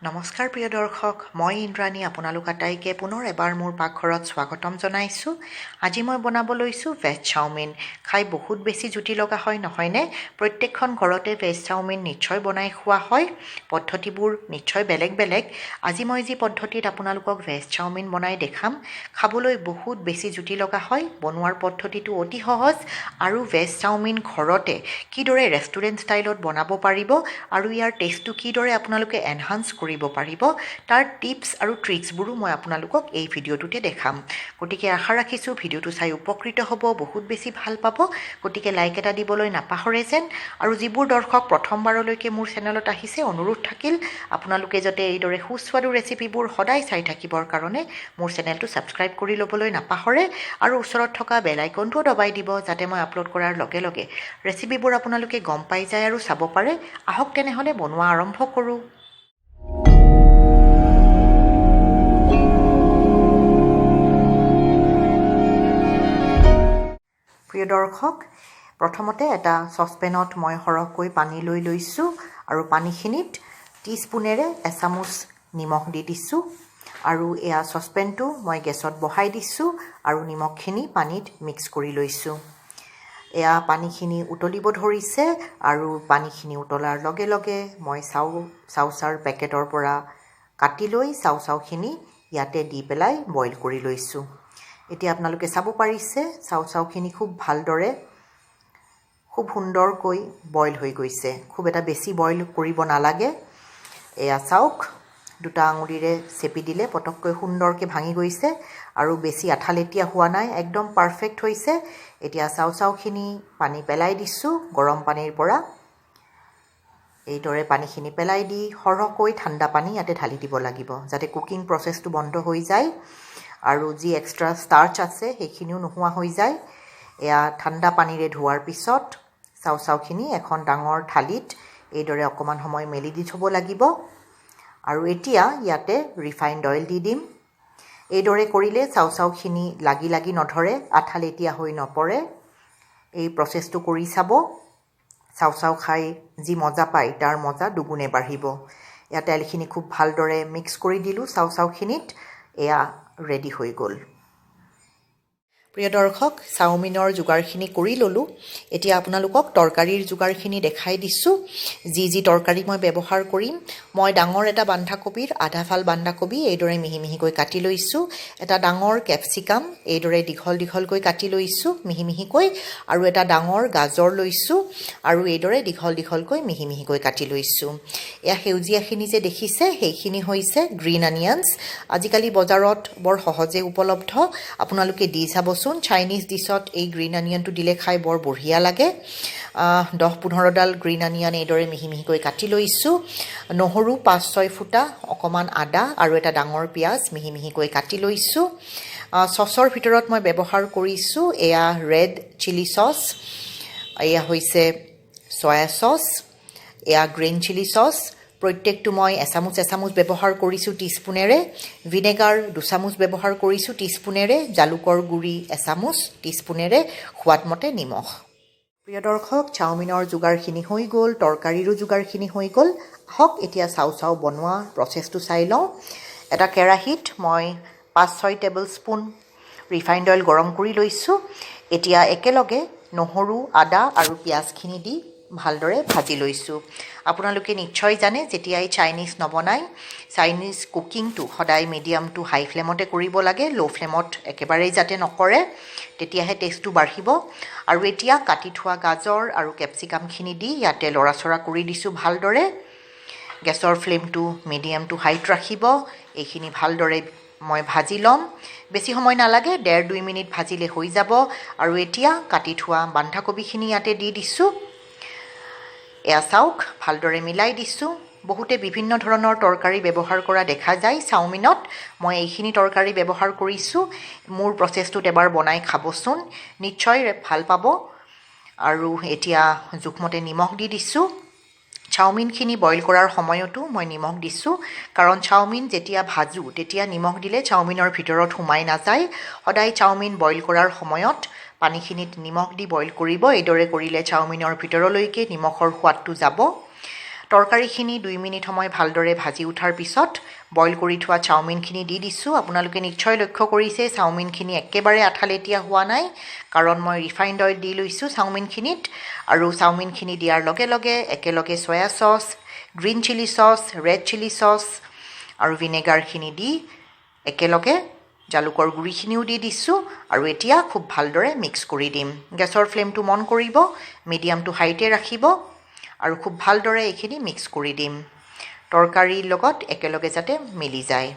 নমস্কাৰ প্ৰিয় দৰ্শক, মই ইন্দ্ৰাণী আপোনালোক আটাইকে পুনৰ এবাৰ মোৰ পাকঘৰত স্বাগতম জনাইছোঁ। আজি মই বনাব লৈছোঁ ভেজ চাওমিন। খাই বহুত বেছি জুতি লগা হয় নহয়নে? প্ৰত্যেকখন ঘৰতে ভেজ চাওমিন নিশ্চয় বনাই খোৱা হয়। পদ্ধতিবোৰ নিশ্চয় বেলেগ বেলেগ। আজি মই যি পদ্ধতিত আপোনালোকক ভেজ চাওমিন বনাই দেখাম, খাবলৈ বহুত বেছি জুতি লগা হয়। বনোৱাৰ পদ্ধতিটো অতি সহজ আৰু ভেজ চাওমিন ঘৰতে কিদৰে ৰেষ্টুৰেণ্ট ষ্টাইলত বনাব পাৰিব আৰু ইয়াৰ টেষ্টটো কিদৰে আপোনালোকে এনহান্স কৰিব পাৰিব তাৰ টিপছ আৰু ট্ৰিক্সবোৰো মই আপোনালোকক এই ভিডিঅ'টোতে দেখাম। গতিকে আশা ৰাখিছোঁ ভিডিঅ'টো চাই উপকৃত হ'ব, বহুত বেছি ভাল পাব। গতিকে লাইক এটা দিবলৈ নাপাহৰে যেন। আৰু যিবোৰ দৰ্শক প্ৰথমবাৰলৈকে মোৰ চেনেলত আহিছে, অনুৰোধ থাকিল আপোনালোকে যাতে এইদৰে সুস্বাদু ৰেচিপিবোৰ সদায় চাই থাকিবৰ কাৰণে মোৰ চেনেলটো ছাবস্ক্ৰাইব কৰি ল'বলৈ নাপাহৰে আৰু ওচৰত থকা বেল আইকনটোও দবাই দিব, যাতে মই আপলোড কৰাৰ লগে লগে ৰেচিপিবোৰ আপোনালোকে গম পাই যায় আৰু চাব পাৰে। আহক তেনেহ'লে বনোৱা আৰম্ভ কৰোঁ। প্ৰিয় দৰ্শক, প্ৰথমতে এটা চচপেনত মই সৰহকৈ পানী লৈ লৈছোঁ আৰু পানীখিনিত টিস্পুনেৰে এচামুচ নিমখ দি দিছোঁ আৰু এয়া চচপেনটো মই গেছত বহাই দিছোঁ আৰু নিমখখিনি পানীত মিক্স কৰি লৈছোঁ। এয়া পানীখিনি উতলিব ধৰিছে আৰু পানীখিনি উতলাৰ লগে লগে মই চাউচাৰ পেকেটৰ পৰা কাটি লৈ চাউখিনি ইয়াতে দি পেলাই বইল কৰি লৈছোঁ। এতিয়া আপোনালোকে চাব পাৰিছে চাউখিনি খুব ভালদৰে খুব সুন্দৰকৈ বইল হৈ গৈছে। খুব এটা বেছি বইল কৰিব নালাগে। এয়া চাওক, দুটা আঙুলিৰে চেপি দিলে পটককৈ সুন্দৰকৈ ভাঙি গৈছে আৰু বেছি আঠালেটীয়া হোৱা নাই, একদম পাৰফেক্ট হৈছে। এতিয়া চাউখিনি পানী পেলাই দিছোঁ গৰম পানীৰ পৰা। এইদৰে পানীখিনি পেলাই দি সৰহকৈ ঠাণ্ডা পানী ইয়াতে ঢালি দিব লাগিব, যাতে কুকিং প্ৰচেছটো বন্ধ হৈ যায় আৰু যি এক্সট্ৰা ষ্টাৰ্চ আছে সেইখিনিও নোহোৱা হৈ যায়। এয়া ঠাণ্ডা পানীৰে ধোৱাৰ পিছত চাউখিনি এখন ডাঙৰ থালিত এইদৰে অকণমান সময় মেলি দি থ'ব লাগিব আৰু এতিয়া ইয়াতে ৰিফাইণ্ড অইল দি দিম। এইদৰে কৰিলে চাউখিনি লাগি নধৰে, আঠালেটীয়া হৈ নপৰে। এই প্ৰচেছটো কৰি চাব। চাউ খাই যি মজা পায় তাৰ মজা দুগুণে বাঢ়িব। এয়া তেলখিনি খুব ভালদৰে মিক্স কৰি দিলোঁ চাউখিনিত। এয়া ৰেডি হৈ গ'ল। প্ৰিয় দৰ্শক, চাওমিনৰ যোগাৰখিনি কৰি ল'লোঁ। এতিয়া আপোনালোকক তৰকাৰীৰ যোগাৰখিনি দেখাই দিছোঁ। যি তৰকাৰী মই ব্যৱহাৰ কৰিম, মই ডাঙৰ এটা বন্ধাকবিৰ আধা ফাল বন্ধাকবি এইদৰে মিহি মিহিকৈ কাটি লৈছোঁ। এটা ডাঙৰ কেপচিকাম এইদৰে দীঘলকৈ কাটি লৈছোঁ মিহি মিহিকৈ, আৰু এটা ডাঙৰ গাজৰ লৈছোঁ আৰু এইদৰে দীঘলকৈ মিহি মিহিকৈ কাটি লৈছোঁ। এয়া সেউজীয়াখিনি যে দেখিছে সেইখিনি হৈছে গ্ৰীণ অনিয়নছ। আজিকালি বজাৰত বৰ সহজে উপলব্ধ, আপোনালোকে দি চাবচোন। চাইনিজ ডিছত এই গ্ৰীণ অনিয়নটো দিলে খাই বৰ বঢ়িয়া লাগে। 10-15ডাল গ্ৰীণ অনিয়ন এইদৰে মিহি মিহিকৈ কাটি লৈছোঁ। নহৰু 5-6 ফুটা, অকণমান আদা আৰু এটা ডাঙৰ পিঁয়াজ মিহি মিহিকৈ কাটি লৈছোঁ। চচৰ ভিতৰত মই ব্যৱহাৰ কৰিছোঁ এয়া ৰেড চিলি চচ, এয়া হৈছে চয়া চচ, এয়া গ্ৰীণ চিলি চচ। প্ৰত্যেকটো মই এচামুচ ব্যৱহাৰ কৰিছোঁ টিস্পুনেৰে। ভিনেগাৰ 2 চামুচ ব্যৱহাৰ কৰিছোঁ টিস্পুনেৰে। জালুকৰ গুড়ি এচামুচ টিস্পুনেৰে। সোৱাদমতে নিমখ। প্ৰিয় দৰ্শক, চাওমিনৰ যোগাৰখিনি হৈ গ'ল, তৰকাৰীৰো যোগাৰখিনি হৈ গ'ল। আহক এতিয়া চাউ বনোৱা প্ৰচেছটো চাই লওঁ। এটা কেৰাহীত মই 5-6 টেবুল স্পুন ৰিফাইণ্ড অইল গৰম কৰি লৈছোঁ। এতিয়া একেলগে নহৰু, আদা আৰু পিঁয়াজখিনি দি ভালদৰে ভাজি লৈছোঁ। আপোনালোকে নিশ্চয় জানে, যেতিয়াই চাইনিজ নবনায়, চাইনিজ কুকিংটো সদায় মিডিয়াম টু হাই ফ্লেমতে কৰিব লাগে। ল' ফ্লেমত একেবাৰেই যাতে নকৰে, তেতিয়াহে টেষ্টটো বাঢ়িব। আৰু এতিয়া কাটি থোৱা গাজৰ আৰু কেপচিকামখিনি দি ইয়াতে লৰাচৰা কৰি দিছোঁ ভালদৰে। গেছৰ ফ্লেমটো মিডিয়াম টু হাইত ৰাখিব। এইখিনি ভালদৰে মই ভাজি ল'ম। বেছি সময় নালাগে, 1.5-2 মিনিট ভাজিলে হৈ যাব। আৰু এতিয়া কাটি থোৱা বন্ধাকবিখিনি ইয়াতে দি দিছোঁ। এয়া চাওক, ভালদৰে মিলাই দিছোঁ। বহুতে বিভিন্ন ধৰণৰ তৰকাৰী ব্যৱহাৰ কৰা দেখা যায় চাওমিনত। মই এইখিনি তৰকাৰী ব্যৱহাৰ কৰিছোঁ। মোৰ প্ৰচেছটোত এবাৰ বনাই খাবচোন, নিশ্চয় ভাল পাব। আৰু এতিয়া জোখমতে নিমখ দি দিছোঁ। চাওমিনখিনি বইল কৰাৰ সময়তো মই নিমখ দিছোঁ, কাৰণ চাওমিন যেতিয়া ভাজোঁ তেতিয়া নিমখ দিলে চাওমিনৰ ভিতৰত সোমাই নাযায়। সদায় চাওমিন বইল কৰাৰ সময়ত পানীখিনিত নিমখ দি বইল কৰিব। এইদৰে কৰিলে চাওমিনৰ ভিতৰলৈকে নিমখৰ সোৱাদটো যাব। তৰকাৰীখিনি 2 মিনিট সময় ভালদৰে ভাজি উঠাৰ পিছত বইল কৰি থোৱা চাওমিনখিনি দি দিছোঁ আপোনালোকে নিশ্চয় লক্ষ্য কৰিছে চাওমিনখিনি একেবাৰে আঠালেটীয়া হোৱা নাই কাৰণ মই ৰিফাইণ্ড অইল দি লৈছোঁ চাওমিনখিনিত আৰু চাওমিনখিনি দিয়াৰ লগে লগে একেলগে soya sauce green chilli sauce red chilli sauce আৰু ভিনেগাৰখিনি দি একেলগে জালুকৰ গুড়িখিনিও দি দিছোঁ আৰু এতিয়া খুব ভালদৰে মিক্স কৰি দিম গেছৰ ফ্লেমটো মন কৰিব মিডিয়াম টু হাইতে ৰাখিব আৰু খুব ভালদৰে এইখিনি মিক্স কৰি দিম তৰকাৰীৰ লগত একেলগে যাতে মিলি যায়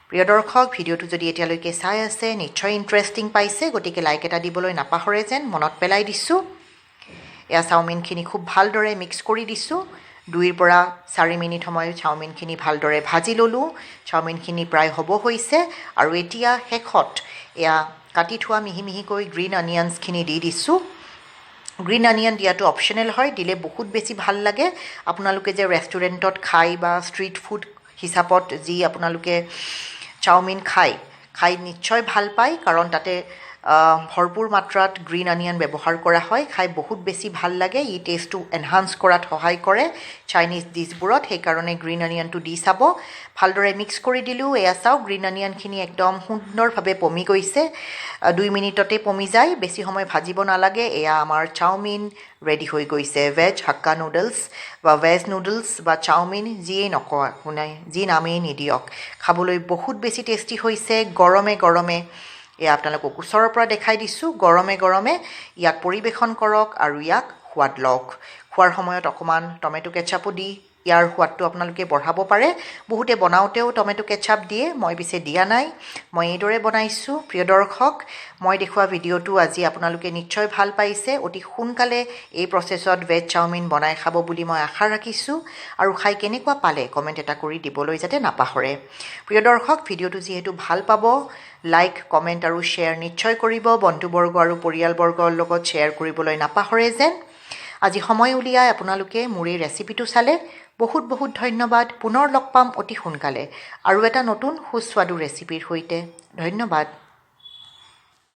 প্ৰিয় দৰ্শক ভিডিঅ'টো যদি এতিয়ালৈকে চাই আছে নিশ্চয় ইণ্টাৰেষ্টিং পাইছে গতিকে লাইক এটা দিবলৈ নাপাহৰে যেন মনত পেলাই দিছোঁ এয়া চাওমিনখিনি খুব ভালদৰে মিক্স কৰি দিছোঁ 2 পৰা 4 মিনিট সময় চাওমিনখিনি ভালদৰে ভাজি ল'লোঁ চাওমিনখিনি প্ৰায় হ'ব হৈছে আৰু এতিয়া শেষত এয়া কাটি থোৱা মিহি মিহিকৈ গ্ৰীণ অনিয়নছখিনি দি দিছোঁ গ্ৰীণ অনিয়ন দিয়াটো অপশ্যনেল হয় দিলে বহুত বেছি ভাল লাগে আপোনালোকে যে ৰেষ্টুৰেণ্টত খাই বা ষ্ট্ৰীট ফুড হিচাপত যি আপোনালোকে চাওমিন খাই নিশ্চয় ভাল পায় কাৰণ তাতে ভৰপূৰ মাত্ৰাত গ্ৰীণ অনিয়ন ব্যৱহাৰ কৰা হয় খাই বহুত বেছি ভাল লাগে ই টেষ্টটো এনহান্স কৰাত সহায় কৰে চাইনিজ ডিছবোৰত সেইকাৰণে গ্ৰীণ অনিয়নটো দি চাব ভালদৰে মিক্স কৰি দিলোঁ এয়া চাওক গ্ৰীণ অনিয়নখিনি একদম সুন্দৰভাৱে পমি গৈছে 2 মিনিটতে পমি যায় বেছি সময় ভাজিব নালাগে এয়া আমাৰ চাওমিন ৰেডি হৈ গৈছে ভেজ হাক্কা নুডলছ বা ভেজ নুডলছ বা চাওমিন যিয়েই নকয় শুনাই যি নামেই নিদিয়ক খাবলৈ বহুত বেছি টেষ্টি হৈছে গৰমে গৰমে এয়া আপোনালোকক ওচৰৰ পৰা দেখাই দিছোঁ গৰমে গৰমে ইয়াক পৰিৱেশন কৰক আৰু ইয়াক সোৱাদ লওক খোৱাৰ সময়ত অকণমান টমেটো কেচাপো দি ইয়াৰ সোৱাদটো আপোনালোকে বঢ়াব পাৰে বহুতে বনাওঁতেও টমেটো কেচাপ দিয়ে মই পিছে দিয়া নাই মই এইদৰে বনাইছোঁ প্ৰিয় দৰ্শক মই দেখুওৱা ভিডিঅ'টো আজি আপোনালোকে নিশ্চয় ভাল পাইছে অতি সোনকালে এই প্ৰচেছত ভেজ চাওমিন বনাই খাব বুলি মই আশা ৰাখিছোঁ আৰু খাই কেনেকুৱা পালে কমেণ্ট এটা কৰি দিবলৈ যাতে নাপাহৰে প্ৰিয় দৰ্শক ভিডিঅ'টো যিহেতু ভাল পাব লাইক কমেণ্ট আৰু শ্বেয়াৰ নিশ্চয় কৰিব বন্ধুবৰ্গ আৰু পৰিয়ালবৰ্গৰ লগত শ্বেয়াৰ কৰিবলৈ নাপাহৰে যেন আজি সময় উলিয়াই আপোনালোকে মোৰ এই ৰেচিপিটো চালে বহুত বহুত ধন্যবাদ পুনৰ লগ পাম অতি সোনকালে আৰু এটা নতুন সুস্বাদু ৰেচিপিৰ সৈতে ধন্যবাদ